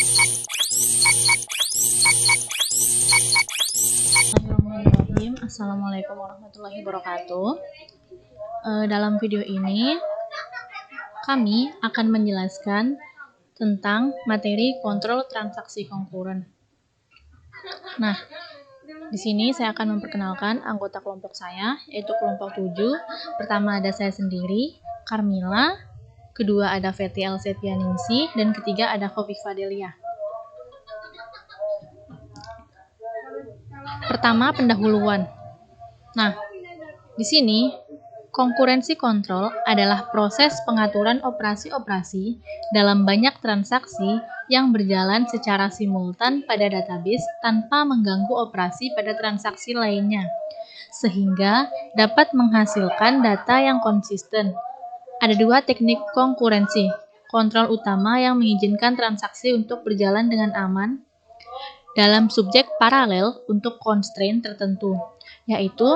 Bismillahirrahmanirrahim. Assalamualaikum warahmatullahi wabarakatuh. Dalam video ini kami akan menjelaskan tentang materi kontrol transaksi konkuren. Nah, di sini saya akan memperkenalkan anggota kelompok saya, yaitu kelompok 7. Pertama ada saya sendiri, Carmila. Kedua ada Feti Elsetianingsi, dan ketiga ada Khofifa Delia. Pertama, pendahuluan. Nah, di sini konkurensi kontrol adalah proses pengaturan operasi-operasi dalam banyak transaksi yang berjalan secara simultan pada database tanpa mengganggu operasi pada transaksi lainnya, sehingga dapat menghasilkan data yang konsisten. Ada dua teknik konkurensi kontrol utama yang mengizinkan transaksi untuk berjalan dengan aman dalam subjek paralel untuk constraint tertentu, yaitu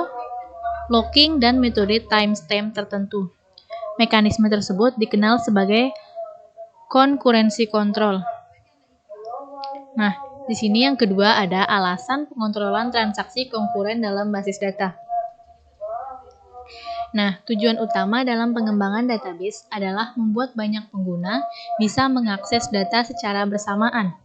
locking dan metode timestamp tertentu. Mekanisme tersebut dikenal sebagai konkurensi kontrol. Nah, di sini yang kedua ada alasan pengontrolan transaksi konkuren dalam basis data. Nah, tujuan utama dalam pengembangan database adalah membuat banyak pengguna bisa mengakses data secara bersamaan.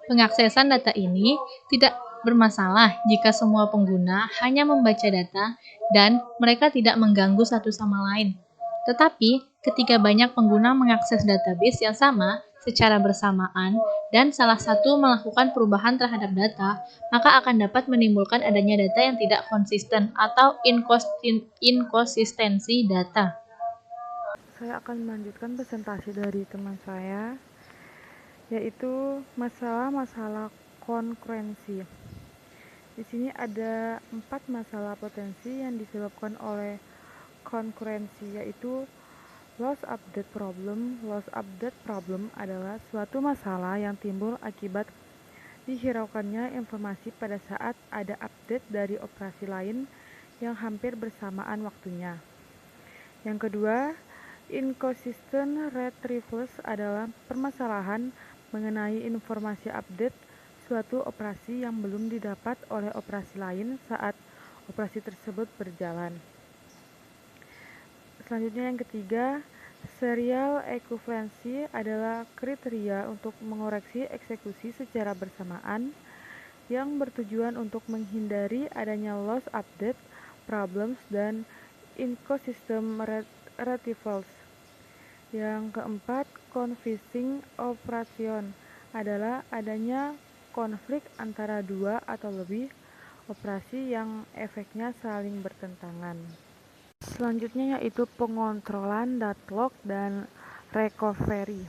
Pengaksesan data ini tidak bermasalah jika semua pengguna hanya membaca data dan mereka tidak mengganggu satu sama lain. Tetapi, ketika banyak pengguna mengakses database yang sama secara bersamaan dan salah satu melakukan perubahan terhadap data, maka akan dapat menimbulkan adanya data yang tidak konsisten atau inkonsistensi data. Saya akan melanjutkan presentasi dari teman saya, yaitu masalah-masalah konkurensi. Di sini ada 4 masalah potensi yang disebabkan oleh konkurensi, yaitu loss update problem. Loss update problem adalah suatu masalah yang timbul akibat dihiraukannya informasi pada saat ada update dari operasi lain yang hampir bersamaan waktunya. Yang kedua, inconsistent retrievals adalah permasalahan mengenai informasi update suatu operasi yang belum didapat oleh operasi lain saat operasi tersebut berjalan. Selanjutnya yang ketiga, serial equivalency adalah kriteria untuk mengoreksi eksekusi secara bersamaan yang bertujuan untuk menghindari adanya loss update problems dan inconsistent retrievals. Yang keempat, confusing operation adalah adanya konflik antara dua atau lebih operasi yang efeknya saling bertentangan. Selanjutnya yaitu pengontrolan deadlock dan recovery.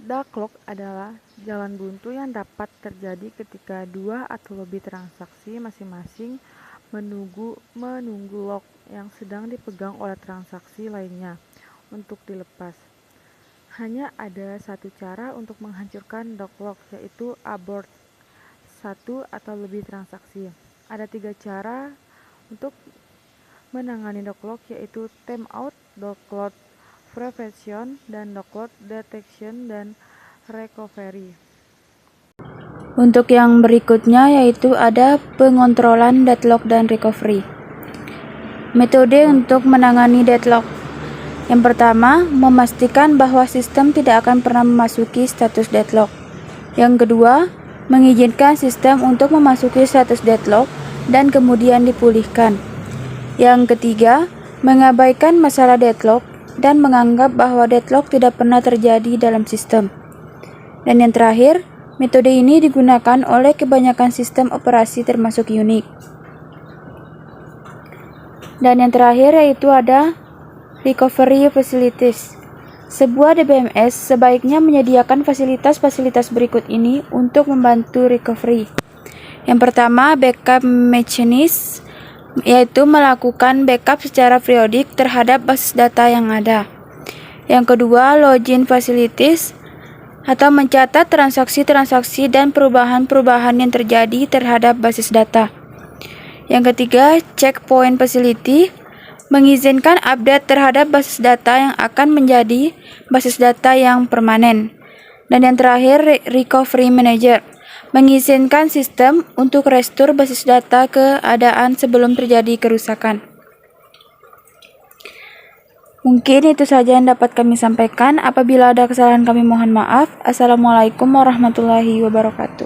Deadlock adalah jalan buntu yang dapat terjadi ketika dua atau lebih transaksi masing-masing menunggu lock yang sedang dipegang oleh transaksi lainnya untuk dilepas. Hanya ada satu cara untuk menghancurkan deadlock, yaitu abort satu atau lebih transaksi. Ada 3 cara untuk menangani deadlock, yaitu timeout, deadlock prevention, dan deadlock detection dan recovery. Untuk yang berikutnya yaitu ada pengontrolan deadlock dan recovery. Metode untuk menangani deadlock. Yang pertama, memastikan bahwa sistem tidak akan pernah memasuki status deadlock. Yang kedua, mengizinkan sistem untuk memasuki status deadlock dan kemudian dipulihkan. Yang ketiga, mengabaikan masalah deadlock dan menganggap bahwa deadlock tidak pernah terjadi dalam sistem. Dan yang terakhir, metode ini digunakan oleh kebanyakan sistem operasi termasuk Unix. Dan yang terakhir yaitu ada recovery facilities. Sebuah DBMS sebaiknya menyediakan fasilitas-fasilitas berikut ini untuk membantu recovery. Yang pertama, backup mechanism, yaitu melakukan backup secara periodik terhadap basis data yang ada. Yang kedua, login facilities, atau mencatat transaksi-transaksi dan perubahan-perubahan yang terjadi terhadap basis data. Yang ketiga, checkpoint facility, mengizinkan update terhadap basis data yang akan menjadi basis data yang permanen. Dan yang terakhir, Recovery Manager, mengizinkan sistem untuk restore basis data keadaan sebelum terjadi kerusakan. Mungkin itu saja yang dapat kami sampaikan. Apabila ada kesalahan kami mohon maaf. Assalamualaikum warahmatullahi wabarakatuh.